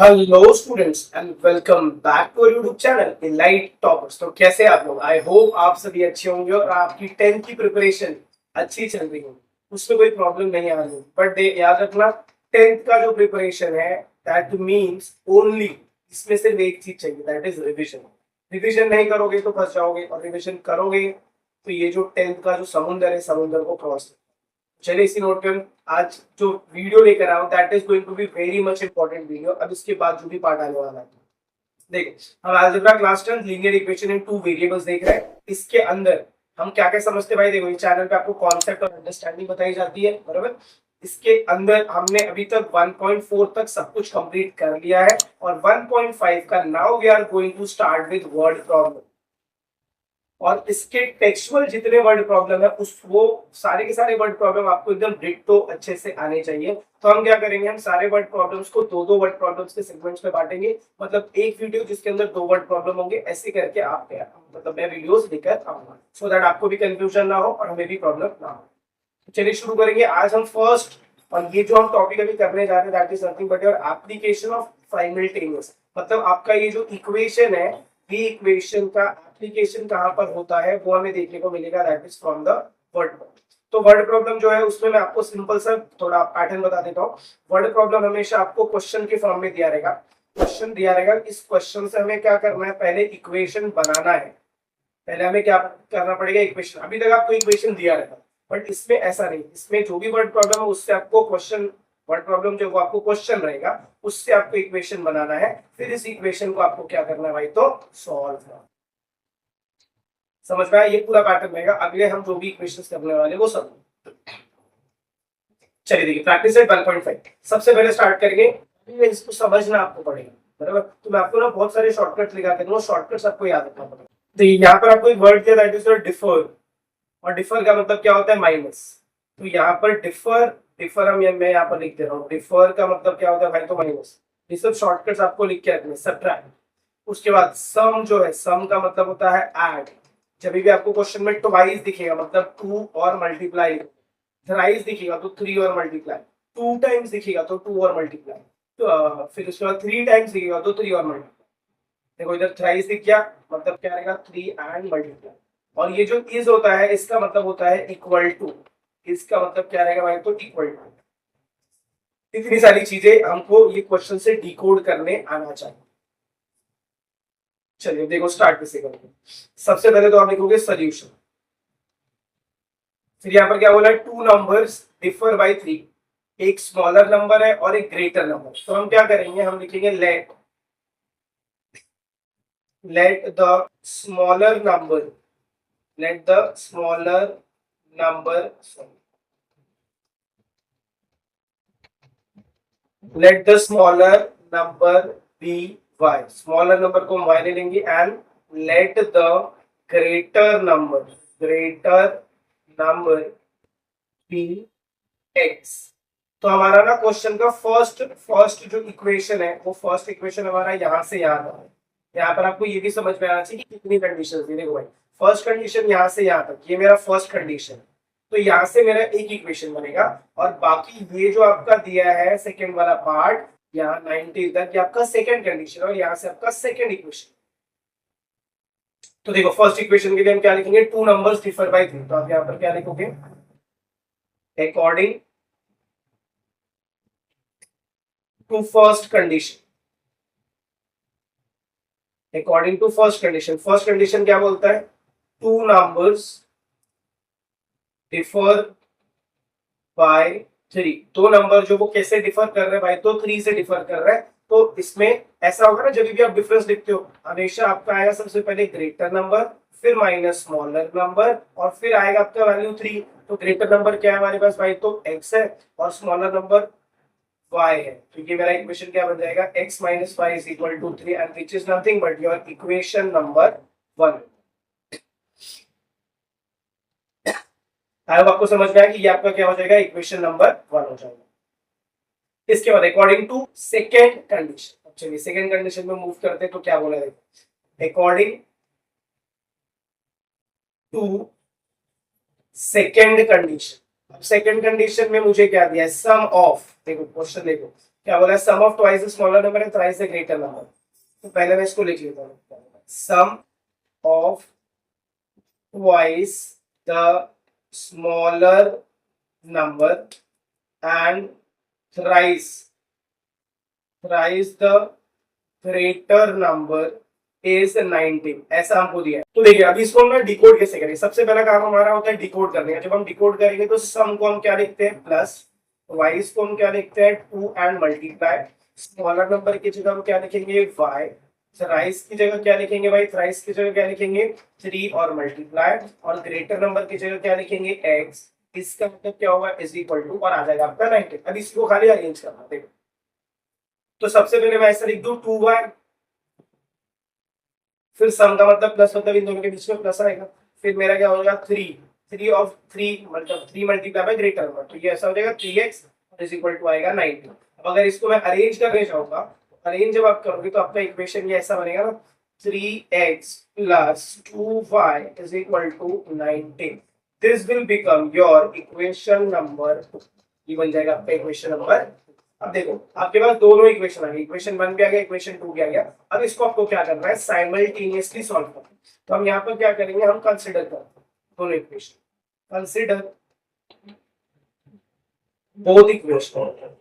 Hello students and welcome back to YouTube channel Elite Toppers. तो कैसे आप लोग? आई होप आप सभी अच्छे होंगे और आपकी 10th की प्रिपरेशन अच्छी चल रही होगी, उसमें कोई प्रॉब्लम नहीं आ रही। बट याद रखना, 10th का जो प्रिपरेशन है दैट मींस ओनली इसमें सिर्फ एक चीज चाहिए, दैट इज रिवीजन। रिवीजन नहीं करोगे तो फंस जाओगे, और रिवीजन करोगे तो ये जो 10th का जो समुंदर है, समुंदर को क्रॉस। चलिए इसी नोट पे हम आज जो वीडियो लेकर आया हूं that is going to be very much important video. अब इसके बाद जो भी पार्ट आने वाला है, देखिए हम algebra class 10 linear equation in two variables देख रहे हैं। इसके अंदर हम क्या क्या समझते हैं भाई? देखो, इस चैनल पे आपको कॉन्सेप्ट और अंडरस्टैंडिंग बताई जाती है, बराबर। इसके अंदर हमने अभी तक 1.4 तक सब कुछ कंप्लीट कर लिया है, और 1.5 का now we are going to start with word problem. और इसके टेक्सचुअल जितने वर्ड प्रॉब्लम है उस वो सारे के सारे वर्ड प्रॉब्लम आपको एकदम डिट्टो अच्छे से आने चाहिए। तो हम क्या करेंगे, हम सारे वर्ड प्रॉब्लम्स को दो दो वर्ड प्रॉब्लम्स के सेगमेंट्स में बांटेंगे। मतलब एक वीडियो जिसके अंदर दो वर्ड प्रॉब्लम होंगे, ऐसे करके आप मतलब मैं वीडियोस लेकर आऊंगा, सो दैट आपको भी कंफ्यूजन ना हो और हमें भी प्रॉब्लम ना हो। तो चलिए शुरू करेंगे आज हम फर्स्ट। और ये जो हम टॉपिक अभी करने जा रहे हैं that is nothing but your application of simultaneous. मतलब आपका ये जो इक्वेशन है, ये इक्वेशन का एप्लीकेशन कहां पर होता है वो हमें देखने को मिलेगा, that is from the word problem. तो वर्ड प्रॉब्लम जो है उसमें मैं आपको सिंपल सा थोड़ा पैटर्न बता देता हूँ। वर्ड प्रॉब्लम हमेशा आपको क्वेश्चन के फॉर्म में दिया रहेगा। क्वेश्चन दिया रहेगा, इस क्वेश्चन से हमें क्या करना है, पहले इक्वेशन बनाना है। पहले हमें क्या करना पड़ेगा, इक्वेशन। अभी तक आपको इक्वेशन दिया रहेगा, बट इसमें ऐसा नहीं। इसमें जो भी वर्ड प्रॉब्लम है उससे आपको क्वेश्चन, वर्ड प्रॉब्लम जो वो आपको क्वेश्चन रहेगा, उससे आपको इक्वेशन बनाना है। फिर इस इक्वेशन को आपको क्या करना है भाई, तो सॉल्व करना। समझ में आया? ये पूरा पैटर्न रहेगा। अगले हम जो भी इक्वेशंस करने वाले वो सब। चलिए देखिए, प्रैक्टिस सेट 1.5 सबसे पहले स्टार्ट करेंगे। इसको समझना आपको पड़ेगा, बराबर। तो मैं आपको ना बहुत सारे शॉर्टकट लिखा के दूंगा, शॉर्टकट्स आपको याद रखना पड़ेगा। तो यहाँ पर आपको एक वर्ड दिया, दैट इज डिफर। और डिफर का मतलब क्या होता है, माइनस। तो यहाँ पर डिफर, डिफर मैं यहाँ पर लिख दे रहा हूँ। डिफर का मतलब क्या होता है भाई, तो माइनस। ये सब शॉर्टकट्स आपको लिख के रखने। सब्ट्रैक्ट। उसके बाद सम जो है, सम का मतलब होता है ऐड। जब भी आपको क्वेश्चन में ट्वाइस दिखेगा मतलब टू और मल्टीप्लाई, थ्राइस दिखेगा तो थ्री और मल्टीप्लाई, टू टाइम्स दिखेगा तो टू और मल्टीप्लाई, तो फिर उसके बाद थ्री टाइम्स दिखेगा तो थ्री और मल्टीप्लाई। देखो इधर थ्राइस दिख गया, मतलब क्या रहेगा, थ्री एंड मल्टीप्लाई। और ये जो इज होता है इसका मतलब होता है इक्वल टू। इसका मतलब क्या रहेगा भाई, तो इक्वल टू। इतनी सारी चीजें हमको ये क्वेश्चन से डिकोड करने आना चाहिए। चलिए देखो, स्टार्ट कैसे करेंगे। सबसे पहले तो आप लिखोगे सोल्यूशन। फिर यहाँ पर क्या बोला है, two numbers differ by three. एक स्मॉलर नंबर है और एक ग्रेटर नंबर। तो हम क्या करेंगे, हम लिखेंगे let the smaller number, let the smaller number let the smaller number be y। Smaller number को हम y ले लेंगे, and let the greater number, greater number be x। तो हमारा ना क्वेश्चन का फर्स्ट फर्स्ट जो इक्वेशन है वो फर्स्ट इक्वेशन हमारा यहाँ से यहाँ तक है। यहाँ पर आपको ये भी समझ में आना चाहिए कि कितनी कंडीशन थी। देखो भाई, फर्स्ट कंडीशन यहाँ से यहाँ तक, ये मेरा फर्स्ट कंडीशन। तो यहाँ से मेरा एक इक्वेशन बनेगा, और बाकी ये जो आपका दिया है सेकेंड वाला पार्ट, यहाँ 90 तक, ये आपका सेकेंड कंडीशन, और यहाँ से आपका सेकेंड इक्वेशन। तो देखो फर्स्ट इक्वेशन के लिए हम क्या लिखेंगे, two numbers differ by three. तो आप यहाँ पर क्या लिखोगे, according to first condition. According to first condition, first condition क्या बोलता है, two numbers differ by three. दो नंबर जो वो कैसे डिफर कर रहे हैं भाई, तो थ्री से डिफर कर रहे हैं। तो इसमें ऐसा होगा ना, जब भी आप डिफरेंस लिखते हो हमेशा आपका आएगा सबसे पहले ग्रेटर नंबर, फिर माइनस स्मॉलर नंबर, और फिर आएगा आपका वैल्यू थ्री। तो ग्रेटर नंबर क्या है हमारे पास भाई, तो x है, और स्मॉलर नंबर y है। तो ये मेरा इक्वेशन क्या बन जाएगा, x minus y is equal to three, and which is nothing but your equation number one. I hope आपको समझ में आया कि ये आपका क्या हो जाएगा, इक्वेशन नंबर वन हो जाएगा। इसके बाद अकॉर्डिंग टू सेकेंड कंडीशन। चलिए सेकेंड कंडीशन में मूव करते हैं, तो क्या बोला है, अकॉर्डिंग टू सेकेंड कंडीशन। अब सेकेंड कंडीशन में मुझे क्या दिया है, सम ऑफ, देखो क्वेश्चन देखो, क्या बोला है, sum of twice the smaller number and thrice the greater number. तो पहले मैं इसको लिख लेता हूँ, sum of twice the smaller number and thrice thrice the greater number is 19, ऐसा हमको दिया है। तो देखिए अभी इसको हम डिकोड कैसे करें। सबसे पहला काम हमारा होता है डिकोड करने का। जब हम डिकोड करेंगे तो सम को हम क्या लिखते हैं प्लस, वाइस को हम क्या लिखते हैं 2 एंड मल्टीप्लाई, स्मॉलर नंबर की जगह हम क्या लिखेंगे y, थ्राइस की जगह क्या लिखेंगे भाई, थ्राइस की जगह क्या लिखेंगे 3 और मल्टीप्लाई, और ग्रेटर नंबर की जगह क्या लिखेंगे x। इसका मतलब क्या होगा इज इक्वल टू, और आ जाएगा आपका 19। अब इसको खाली अरेंज करना देखो। तो सबसे पहले मैं ऐसा लिख दूं 2y, फिर सम का मतलब प्लस, मतलब इन दोनों के बीच में प्लस आएगा। फिर मेरा क्या हो जाएगा 3, 3 ऑफ 3 मतलब 3 मल्टीप्लाई बाय ग्रेटर नंबर, तो ये ऐसा हो जाएगा 3x इज इक्वल टू आएगा 19। अब अगर इसको मैं अरेंज करने जाऊंगा, अरेंज जब आप करोगे तो आपका इक्वेशन ये ऐसा बनेगा ना, 3x plus 2y is equal to 19। This will become your equation number, ये बन जाएगा आपका इक्वेशन नंबर। अब देखो आपके पास दोनों इक्वेशन आ गए, इक्वेशन 1 भी आ गया, इक्वेशन 2 भी आ गया। अब इसको आपको क्या करना है, साइमल्टेनियसली सॉल्व करना है। तो हम यहाँ पर क्या करेंगे, हम कंसीडर करते हैं दोनों इक्वेशन, कंसीडर बोथ इक्वेशन।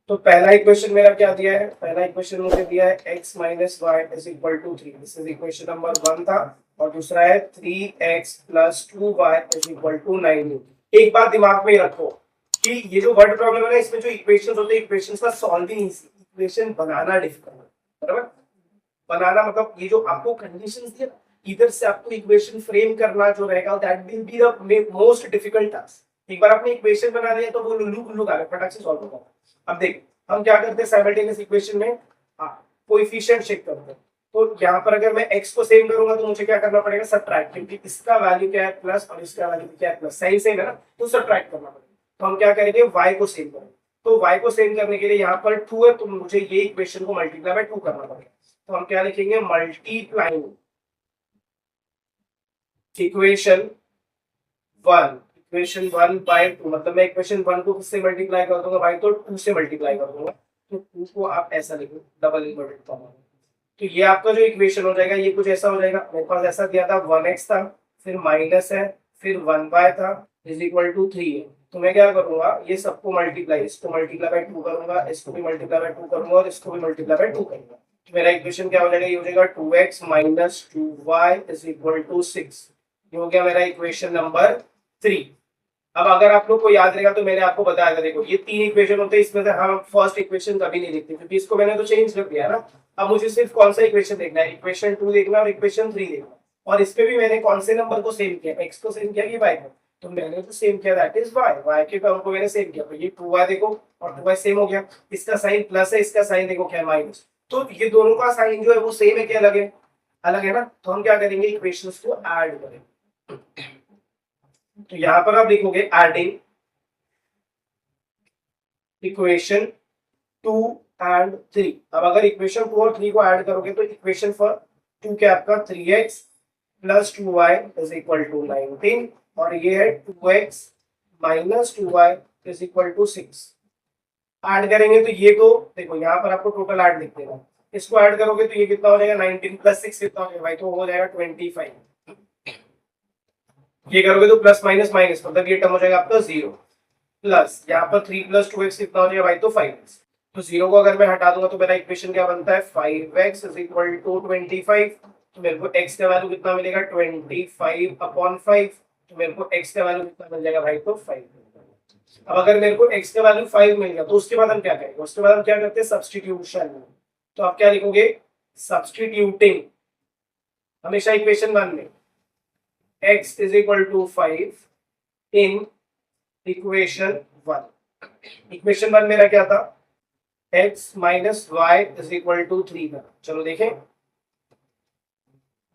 तो पहला इक्वेशन मेरा क्या दिया है, पहला इक्वेशन मुझे दिया है x minus y is equal to 3, this is equation number 1 था। और दूसरा है 3x plus 2y is equal to 9। एक बात दिमाग में रखो कि ये जो वर्ड प्रॉब्लम है ना, इसमें जो इक्वेशंस होते हैं, इक्वेशंस का सॉल्विंग इजी, इक्वेशन बनाना डिफिकल्ट है, बराबर। बनाना मतलब ये जो आपको कंडीशंस दिए, इधर से आपको इक्वेशन फ्रेम करना जो रहेगा, that will be the most difficult task. एक बार आपने इक्वेशन बना लिया तो वो लुल्लू गुल्लू का फटाक से सॉल्व होगा। अब देखिए हम क्या करते हैं, साइमल्टेनियस इक्वेशन में कोएफिशिएंट चेक करते हैं। तो यहाँ पर अगर मैं x को सेम करूंगा तो मुझे क्या करना पड़ेगा, सब्ट्रैक्ट, क्योंकि इसका वैल्यू क्या है प्लस और इसका वैल्यू क्या है प्लस, सही सेम है ना, तो सब्ट्रैक्ट करना पड़ेगा। तो हम क्या करेंगे, y को सेम करेंगे। तो y को सेम करने के लिए यहाँ पर 2 है, तो मुझे ये इक्वेशन को मल्टीप्लाई बाय 2 करना पड़ेगा। तो हम क्या लिखेंगे, मल्टीप्लाइंग इक्वेशन 1, इक्वेशन 1 बाय 2, मतलब मैं इक्वेशन 1 को किससे मल्टीप्लाई कर दूंगा भाई, तो 2 से मल्टीप्लाई कर दूंगा। तो 2 को आप ऐसा लिखो, डबल इन्वर्टेड कॉमा। तो ये आपका जो इक्वेशन हो जाएगा ये कुछ ऐसा हो जाएगा। मेरे पास ऐसा दिया था 1x था, फिर माइनस है, फिर 1y था इज इक्वल टू 3 है। तो मैं क्या करूंगा, ये सबको मल्टीप्लाई, इसको मल्टीप्लाई बाय 2 करूंगा, इसको भी मल्टीप्लाई बाय 2 करूंगा, और इसको भी मल्टीप्लाई बाय 2 करूंगा। तो मेरा इक्वेशन क्या हो जाएगा, ये हो जाएगा 2x minus 2y is equal to 6। ये हो गया मेरा इक्वेशन नंबर 3। अब अगर आप लोग को याद रहेगा तो मैंने आपको बताया था, देखो ये 3 इक्वेशन होते हैं, इसमें से हम फर्स्ट इक्वेशन कभी नहीं लिखते क्योंकि इसको मैंने तो चेंज कर दिया ना। अब मुझे सिर्फ कौन सा इक्वेशन देखना है, इक्वेशन 2 देखना और इक्वेशन 3 देखना। और इस पे भी मैंने कौन से नंबर को सेम किया, x को सेम किया कि y को, तो मैंने तो सेम किया दैट इज y के टर्म को मैंने सेम किया। तो ये 2y देखो और 2y सेम हो गया, इसका साइन प्लस है, इसका साइन देखो क्या है माइनस। तो ये दोनों का साइन जो है वो सेम है कि अलग है, अलग है ना। तो हम क्या करेंगे, इक्वेशंस को ऐड करेंगे। तो यहां पर आप लिखोगे एडिंग इक्वेशन 2 एंड 3। अब अगर इक्वेशन 2 और 3 को ऐड करोगे तो इक्वेशन फॉर 2 क्या आपका 3x plus 2y is equal to 19, और ये है 2x minus 2y is equal to 6। Add करेंगे तो ये तो देखो यहाँ पर आपको टोटल ऐड लिख देगा, इसको ऐड करोगे तो ये कितना हो जाएगा 19 प्लस 6 कितना हो जाएगा भाई, तो हो जाएगा 25। ये करोगे तो प्लस माइनस माइनस, मतलब ये टर्म हो जाएगा आपका 0, प्लस यहाँ पर 3 प्लस 2x कितना हो जाएगा भाई, तो 5x। तो 0 को अगर मैं हटा दूंगा तो मेरा इक्वेशन क्या बनता है, 5x इज इक्वल टू 25। तो मेरे को x का वैल्यू कितना मिलेगा 25 अपॉन 5। तो मेरे को x का वैल्यू कितना मिल जाएगा भाई, तो 5। अब अगर मेरे को x का वैल्यू 5 मिल गया तो उसके बाद हम क्या करेंगे, उसके बाद हम क्या करते हैं सब्स्टिट्यूशन। तो आप क्या लिखोगे, सब्स्टिट्यूटिंग हमेशा इक्वेशन 1 में x is equal to 5 in equation 1। Equation 1 मेरा क्या था, x minus y is equal to 3 था। चलो देखें,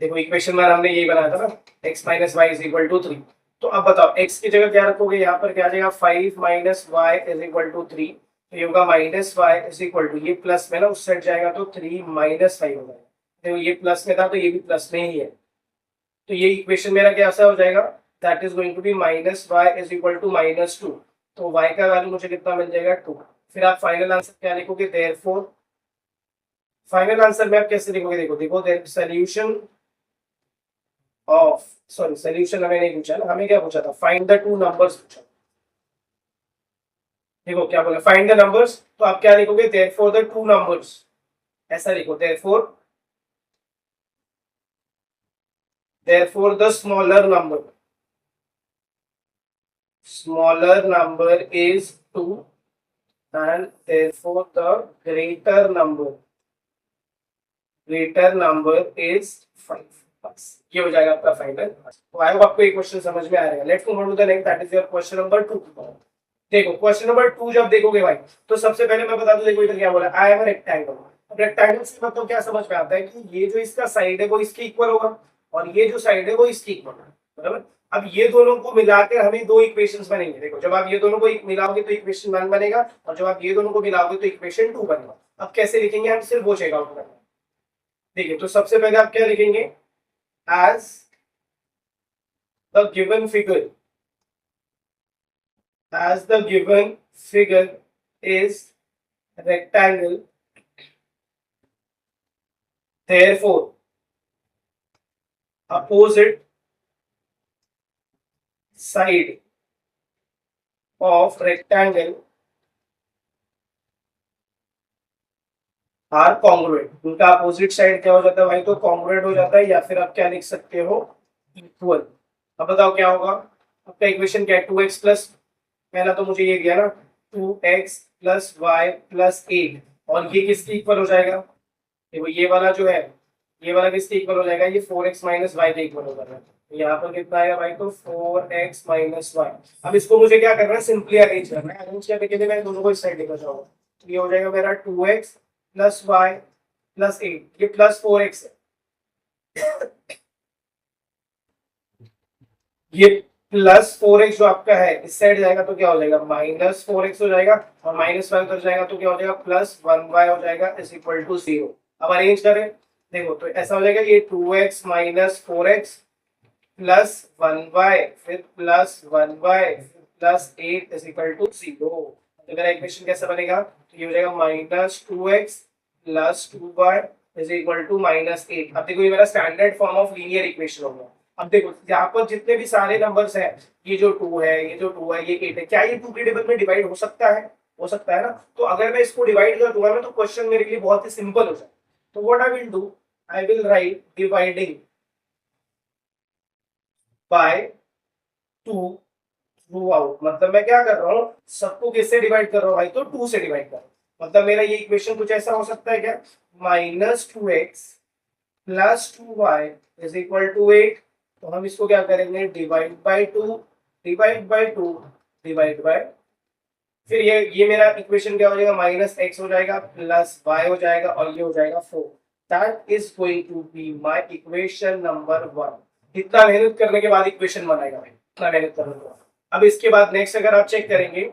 देखो इक्वेशन 1 हमने यही बनाया था ना, x minus y is equal to 3। तो अब बताओ x की जगह क्या रखोगे, यहाँ पर क्या आ जाएगा 5 minus y is equal to 3। तो ये होगा minus y is equal to, ये प्लस में ना उस साइड जाएगा तो 3 माइनस 5 होगा। देखो ये प्लस में था तो ये भी प्लस में ही है। तो ये इक्वेशन मेरा कैसा हो जाएगा, that is going to be minus y is equal to minus 2। तो y का वैल्यू मुझे कितना मिल जाएगा 2। फिर आप फाइनल आंसर क्या लिखोगे, देयरफॉर। फाइनल आंसर में आप कैसे लिखोगे, देखो देखो, सोल्यूशन ऑफ, सॉरी सोल्यूशन हमें नहीं पूछा ना, हमें क्या पूछा था, फाइंड द टू नंबर्स पूछा। देखो क्या बोला, फाइंड द नंबर्स, तो आप क्या लिखोगे, देयरफॉर द टू नंबर्स, ऐसा लिखो, therefore the smaller number is 2 and therefore the greater number is 5। बस ये हो जाएगा आपका फाइनल। तो आई होप आपको ये क्वेश्चन समझ में आ रहा है। Let's move on to the next, that is your question number 2। देखो क्वेश्चन नंबर 2 जब देखोगे भाई, तो सबसे पहले मैं बता दूं, देखो इधर क्या बोला, आई एम अ रेक्टेंगल। अब रेक्टेंगल से मतलब क्या समझ में आता है कि ये जो इसका साइड है वो इसके इक्वल होगा और ये जो साइड है वो इसके इक्वल होगा, बराबर। अब ये दोनों को मिलाकर हमें दो इक्वेशंस बनेंगे। देखो जब आप ये दोनों को मिलाओगे तो इक्वेशन 1 बनेगा और जब आप ये दोनों को मिलाओगे तो इक्वेशन 2 बनेगा। अब कैसे लिखेंगे हम, सिर्फ वो चेक आउट करना। देखिए तो सबसे पहले आप क्या लिखेंगे, as the given figure, as the given figure is rectangle, therefore opposite side of rectangle are congruent. उनका अपोजिट साइड क्या हो जाता है भाई, तो कॉन्ग्रुएंट हो जाता है, या फिर आप क्या लिख सकते हो, इक्वल। अब बताओ क्या होगा, आपका इक्वेशन क्या है, 2x प्लस, पहला तो मुझे ये दिया ना, 2x प्लस वाई प्लस 8, और ये किसकी इक्वल हो जाएगा, देखो ये वाला जो है, ये वाला किसके इक्वल हो जाएगा, ये 4x माइनस वाई के इक्वल हो जाएगा। तो यहाँ पर कितना आएगा भाई, तो 4x माइनस वाई। अब इसको मुझे क्या करना है, सिंपली अरेंज करना है। अरेंज करने के लिए मैं दोनों को इस साइड लेकर जाऊंगा, तो ये हो जाएगा मेरा 2x प्लस वाई प्लस 8, ये प्लस 4x है, ये प्लस 4x जो आपका है इस साइड जाएगा तो क्या हो जाएगा, माइनस 4x हो जाएगा, और माइनस वाई उधर जाएगा तो क्या हो जाएगा, प्लस 1y हो जाएगा, इज इक्वल टू 0। अब अरेंज करें, देखो तो ऐसा हो जाएगा, ये 2x minus 4x plus 1y फिर plus 1y plus 8 is equal to 0। तो मेरा इक्वेशन कैसा बनेगा, तो ये हो जाएगा minus 2x plus 2y is equal to minus 8। अब देखो ये मेरा standard form of linear equation होगा। अब देखो यहाँ पर जितने भी सारे नंबर्स हैं, ये जो 2 है, ये जो 2 है, ये 8 है, क्या ये 2 के टेबल में डिवाइड हो सकता है, हो सकता है ना। तो अगर मैं इसको डिवाइड कर दूंगा ना, तो क्वेश्चन मेरे लिए बहुत ही सिंपल हो जाए। तो what I will do, I will write dividing by 2 through out. मतलब मैं क्या कर रहा हूँ, सबको किससे डिवाइड कर रहा हूँ भाई, तो 2 से डिवाइड कर रहा हूँ। मतलब मेरा ये इक्वेशन कुछ ऐसा हो सकता है क्या, -2x plus 2y is equal to 8। तो हम इसको क्या करेंगे, divide by 2 divide by 2 divide by, फिर ये मेरा इक्वेशन क्या हो जाएगा, -x हो जाएगा प्लस y हो जाएगा और ये हो जाएगा 4। That is going to be my equation number 1। इतना मेहनत करने के बाद इक्वेशन बनाएगा भाई, इतना मेहनत करने के बाद। अब इसके बाद नेक्स्ट अगर आप चेक करेंगे,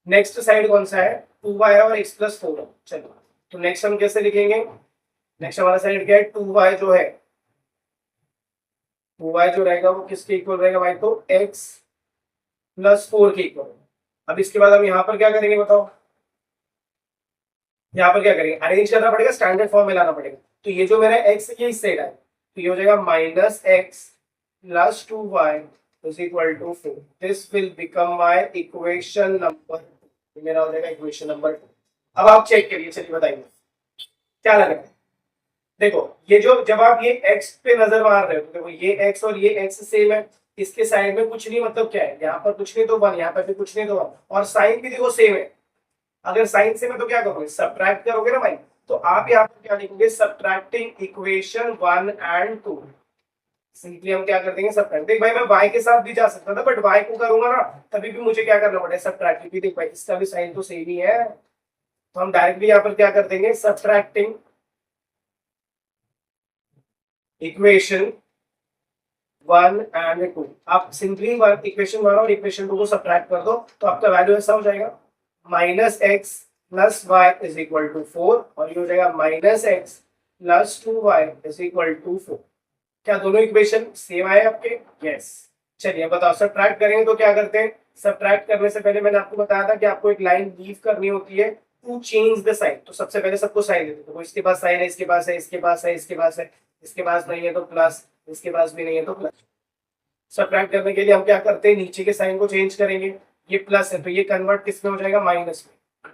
नेक्स्ट साइड कौन सा है, 2y है और x प्लस 4 है। चलो तो नेक्स्ट हम कैसे लिखेंगे, नेक्स्ट हमारा साइड क्या है, 2y जो है, 2y जो रहेगा वो किसके इक्वल रहेगा भाई, तो x प्लस 4 के इक्वल। अब इसके बाद हम यहाँ पर क्या करेंगे बताओ, यहाँ पर क्या करेंगे, अरेंज करना पड़ेगा, स्टैंडर्ड फॉर्म में लाना पड़ेगा। तो ये जो मेरा x है ये इस साइड है, तो ये हो जाएगा -x plus 2y is equal to 4। This will become my equation number, मेरा हो जाएगा इक्वेशन नंबर 2। अब आप चेक करिए, चलिए बताइए क्या लग रहा है। देखो ये जो, जब आप ये x पे नजर मार रहे हो, तो देखो ये x और ये x सेम है, इसके साइड में कुछ नहीं, मतलब क्या है, यहाँ पर कुछ नहीं तो 1, यहाँ पर भी कुछ नहीं तो 1, और साइन भी देखो सेम है। अगर साइन सेम है तो क्या करोगे, सब्ट्रैक्ट करोगे ना भाई। तो आप यहाँ पर क्या लिखोगे, सब्ट्रैक्टिंग इक्वेशन 1 एंड 2। सिंपली हम क्या कर देंगे, सब्ट्रैक्ट। देख भाई मैं y के साथ भी जा सकता था, बट y को करूंगा ना तभी भी मुझे क्या करना पड़ेगा, सब्ट्रैक्ट, क्योंकि देख भाई इसका भी साइन तो सेम ही है। तो हम डायरेक्टली यहाँ पर क्या कर देंगे, सब्ट्रैक्टिंग इक्वेशन 1 एंड 2। आप सिंपली इक्वेशन 1 और इक्वेशन 2 को सब्ट्रैक्ट कर दो, तो आपका वैल्यू ऐसा हो जाएगा, -x plus y is equal to 4, और ये हो जाएगा -x plus 2y is equal to 4। क्या दोनों इक्वेशन सेम आए आपके, यस। चलिए बताओ, सब्ट्रैक्ट करेंगे तो क्या करते हैं, सब्ट्रैक्ट करने से पहले मैंने आपको बताया था कि आपको एक लाइन लीव करनी होती है, टू चेंज द साइन, तो सबसे पहले सबको साइन देते, तो इसके पास साइन है, इसके पास है, इसके पास है, इसके पास है, इसके पास नहीं है तो प्लस, इसके पास भी नहीं है तो प्लस। सब्ट्रैक्ट करने के लिए हम क्या करते हैं, नीचे के साइन को चेंज करेंगे। ये प्लस है तो ये कन्वर्ट किस में हो जाएगा, माइनस में।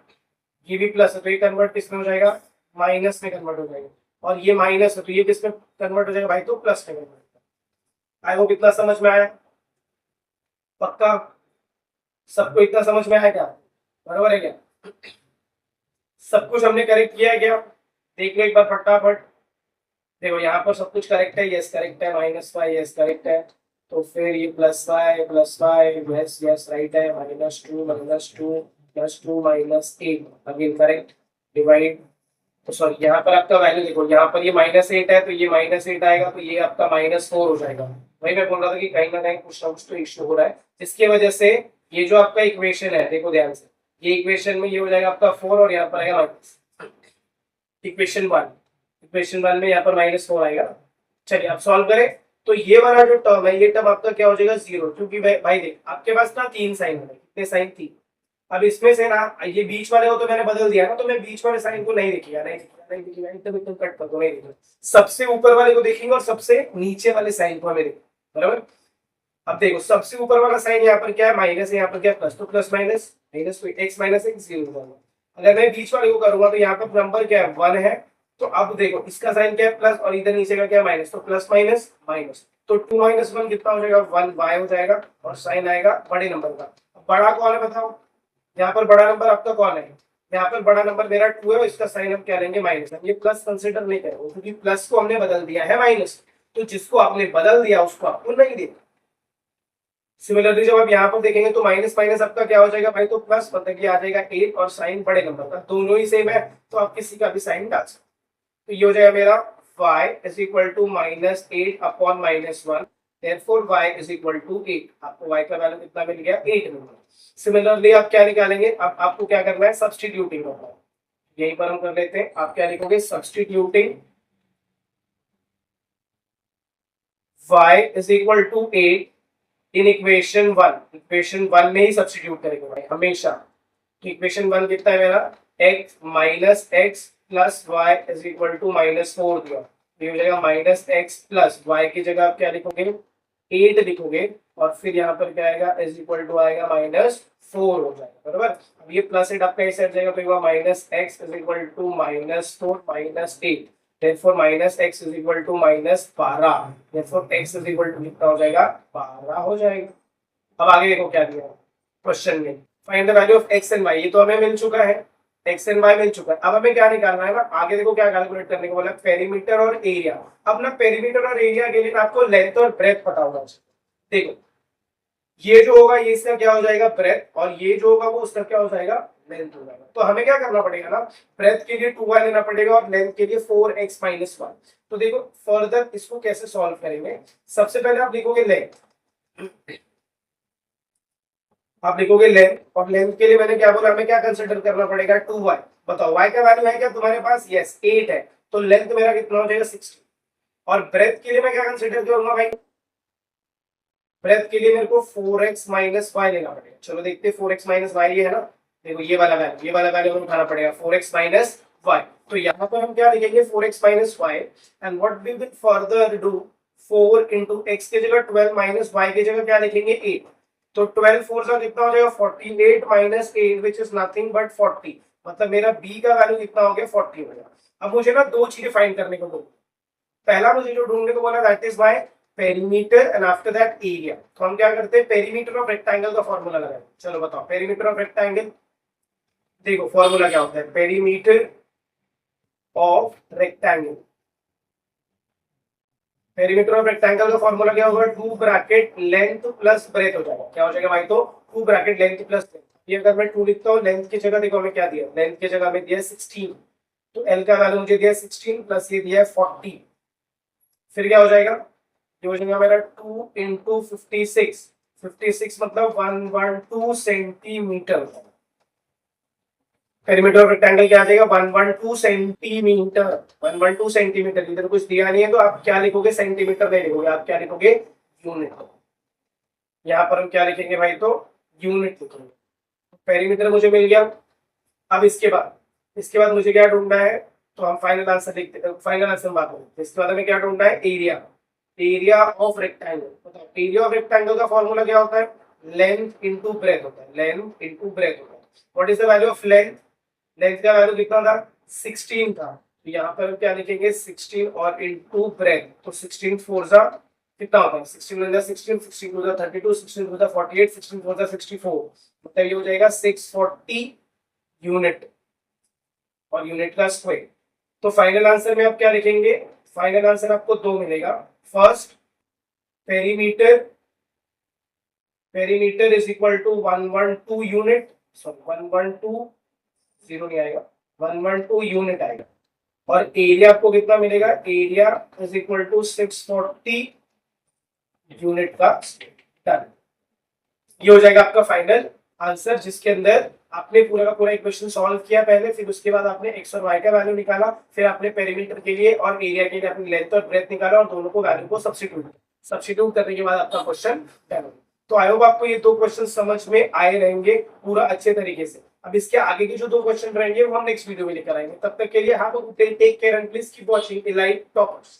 ये भी प्लस है तो ये कन्वर्ट किस में हो जाएगा, माइनस में कन्वर्ट हो जाएगा। और ये माइनस है तो ये किस में कन्वर्ट हो जाएगा भाई, तो प्लस में कन्वर्ट। आई होप इतना समझ में आया, पक्का सबको इतना समझ में आया क्या, बराबर है क्या, सब कुछ हमने करेक्ट किया है क्या, देख लो एक बार फटाफट। देखो यहाँ पर सब कुछ करेक्ट है, यस करेक्ट है, -5 यस करेक्ट है, तो फिर ये +5 यस यस राइट है, -2 +2 -8 अगेन करेक्ट, डिवाइड, तो सॉरी यहाँ पर आपका वैल्यू देखो, यहाँ पर ये -8 है तो ये -8 आएगा, तो ये आपका -4 हो जाएगा। वही मैं बोल रहा था कि कहीं ना कहीं कुछ ना कुछ तो इश्यू हो रहा है, जिसकी वजह से ये जो आपका इक्वेशन है, देखो ध्यान से, ये इक्वेशन में ये हो जाएगा आपका 4 और यहाँ पर आएगा माइनस, इक्वेशन 1 में यहाँ पर -4 आएगा। चलिए अब सॉल्व करें, तो ये वाला जो टर्म है, ये टर्म आपका क्या हो जाएगा, 0, क्योंकि भाई देख आपके पास ना 3 साइन है, कितने साइन, 3। अब इसमें से ना ये बीच वाले को तो मैंने बदल दिया ना, तो मैं बीच वाले साइन को नहीं देखिएगा, एकदम एकदम कट कर दो, नहीं देखिएगा, सबसे ऊपर वाले को देखेंगे और सबसे नीचे वाले साइन को हमें देखो, बराबर। अब देखो सबसे ऊपर वाला साइन यहाँ पर क्या है, माइनस है, यहाँ पर क्या है प्लस, तो प्लस माइनस माइनस, तो x माइनस x 0 होगा। अगर मैं बीच वाले को करूंगा तो यहाँ पर नंबर क्या है, 1 है, तो अब देखो इसका साइन क्या है, प्लस, और इधर नीचे का क्या है, माइनस, तो प्लस माइनस माइनस, तो 2 - 1 कितना हो जाएगा, 1 y हो जाएगा, और साइन आएगा बड़े नंबर का। बड़ा कौन है बताओ, यहाँ पर बड़ा नंबर आपका कौन है, यहाँ पर बड़ा नंबर मेरा 2 है, और इसका साइन हम क्या लेंगे, माइनस। हम ये प्लस कंसिडर नहीं करेंगे क्योंकि प्लस को हमने बदल दिया है माइनस, तो जिसको आपने बदल दिया उसको आपको नहीं देना। सिमिलरली जब आप यहाँ पर देखेंगे तो माइनस माइनस आपका क्या हो जाएगा भाई, तो प्लस, मतलब कि आ जाएगा 8, और साइन बड़े नंबर का, दोनों ही सेम है, तो आप किसी का भी साइन डाल सकते। तो ये हो जाएगा मेरा y is equal to -8 upon -1, therefore y is equal to 8। आपको y का वैल्यू कितना मिल गया, 8 मिल गया। सिमिलरली आप क्या निकालेंगे, अब आपको क्या करना है, सब्स्टिट्यूटिंग करना है, यहीं पर हम कर लेते हैं। आप क्या लिखोगे, substituting y is equal to 8 in equation 1 में ही सब्स्टिट्यूट करेंगे भाई हमेशा। तो इक्वेशन 1 कितना है मेरा, x minus x plus y is equal to -4 दिया, ये हो जाएगा -x प्लस वाई की जगह आप क्या लिखोगे, 8 लिखोगे, और फिर यहाँ पर क्या आएगा, इज इक्वल टू आएगा -4 हो जाएगा, बराबर। अब ये +8 आपका ऐसे हट जाएगा, तो ये -x is equal to -4 -8, therefore -x is equal to -12, therefore x is equal to कितना हो जाएगा, 12 हो जाएगा। अब आगे देखो क्या दिया क्वेश्चन में, find the value of x and y, ये तो हमें मिल चुका है, x एंड y मिल चुका है। अब हमें क्या निकालना है ना, आगे देखो क्या कैलकुलेट करने को बोला, पेरीमीटर और एरिया। अब ना पेरीमीटर और एरिया के लिए आपको लेंथ और ब्रेथ पता होगा। देखो ये जो होगा ये इसका क्या हो जाएगा, ब्रेथ, और ये जो होगा वो उसका क्या हो जाएगा, लेंथ हो जाएगा। तो हमें क्या करना पड़ेगा ना, ब्रेथ के लिए 2y लेना पड़ेगा और लेंथ के लिए 4x - 1। तो देखो फर्दर इसको कैसे सॉल्व करेंगे, सबसे पहले आप लिखोगे लेंथ, आप लिखोगे लेंथ, और लेंथ के लिए मैंने क्या बोला, हमें क्या कंसीडर करना पड़ेगा, 2y। बताओ y का वैल्यू है क्या तुम्हारे पास, यस 8 है, तो लेंथ मेरा कितना हो जाएगा, 60। और ब्रेथ के लिए मैं क्या कंसीडर करूंगा भाई, ब्रेथ के लिए मेरे को 4x - y लेना पड़ेगा। चलो देखते हैं 4x - y ये है ना, देखो ये वाला वैल्यू हमें उठाना पड़ेगा, 4x - y। तो यहाँ पर हम क्या लिखेंगे, 4x - y, and what we will further do, 4 into x के जगह 12 - y की जगह क्या लिखेंगे, 8। तो 12 4 से कितना हो जाएगा, 48 - 8 विच इज नथिंग बट 40, मतलब मेरा b का वैल्यू कितना हो गया, 40 हो गया। अब मुझे ना दो चीजें फाइंड करने को बोलो, पहला मुझे जो ढूंढने को बोला that is my perimeter and after that area. तो हम क्या करते हैं, पेरीमीटर ऑफ रेक्टेंगल का फॉर्मूला लगाएं। चलो बताओ पेरीमीटर ऑफ रेक्टेंगल, देखो फॉर्मूला क्या होता है, perimeter of rectangle, perimeter of rectangle का फॉर्मूला क्या होगा, 2 ब्रैकेट लेंथ प्लस ब्रेथ हो जाएगा। क्या हो जाएगा भाई, तो 2 ब्रैकेट लेंथ प्लस ब्रेथ। ये अगर मैं 2 लिखता हूँ, लेंथ की जगह देखो हमें क्या दिया, लेंथ की जगह हमें दिया 16, तो एल का वैल्यू मुझे दिया 16 प्लस ये दिया 40, फिर क्या हो जाएगा, ये हो जाएगा मेरा 2 into 56, 56 मतलब 112 सेंटीमीटर। पेरीमीटर ऑफ रेक्टेंगल क्या आ जाएगा, 112 सेंटीमीटर, 112 सेंटीमीटर। इधर कुछ दिया नहीं है तो आप क्या लिखोगे, सेंटीमीटर नहीं लिखोगे, आप क्या लिखोगे, यूनिट। यहाँ पर हम क्या लिखेंगे भाई, तो यूनिट लिखेंगे। पेरीमीटर मुझे मिल गया। अब इसके बाद इसके बाद मुझे क्या ढूंढना है, तो हम फाइनल आंसर लिखते हैं, फाइनल आंसर बात करें। इसके बाद हमें क्या ढूंढना है, एरिया, एरिया ऑफ रेक्टेंगल। बताओ एरिया ऑफ रेक्टेंगल का फॉर्मूला क्या होता है, लेंथ इनटू ब्रेथ होता है, लेंथ इनटू ब्रेथ होता है। What is the value of length, length का वैल्यू कितना था, 16 था, तो यहाँ पर हम क्या लिखेंगे 16 और इनटू ब्रेथ, तो 16 फोर जा कितना होता है, 16 वन जा 16, 16 टू जा 32, 16 टू जा 48, 16 फोर जा 64, मतलब ये हो जाएगा 640 यूनिट, और यूनिट का स्क्वायर। तो फाइनल आंसर में आप क्या लिखेंगे, फाइनल आंसर आपको दो मिलेगा। First, perimeter, perimeter is equal to 112 unit, sorry 112, zero नहीं आएगा, 112 यूनिट आएगा। और एरिया आपको कितना मिलेगा, area is equal to 640 unit का टन। ये हो जाएगा आपका फाइनल आंसर, जिसके अंदर आपने पूरा का पूरा इक्वेशन सॉल्व किया पहले, फिर उसके बाद आपने एक्स और वाई का वैल्यू निकाला, फिर आपने पेरीमीटर के लिए और एरिया के लिए अपनी लेंथ और ब्रेथ निकाला, और दोनों को वैल्यू को सब्स्टिट्यूट करने के बाद आपका क्वेश्चन डन। तो आई होप आपको ये दो क्वेश्चन समझ में आए रहेंगे पूरा अच्छे तरीके से। अब इसके आगे के जो दो क्वेश्चन रहेंगे वो हम नेक्स्ट वीडियो में लेकर आएंगे। तब तक के लिए हाँ, take care and please keep watching Elite toppers.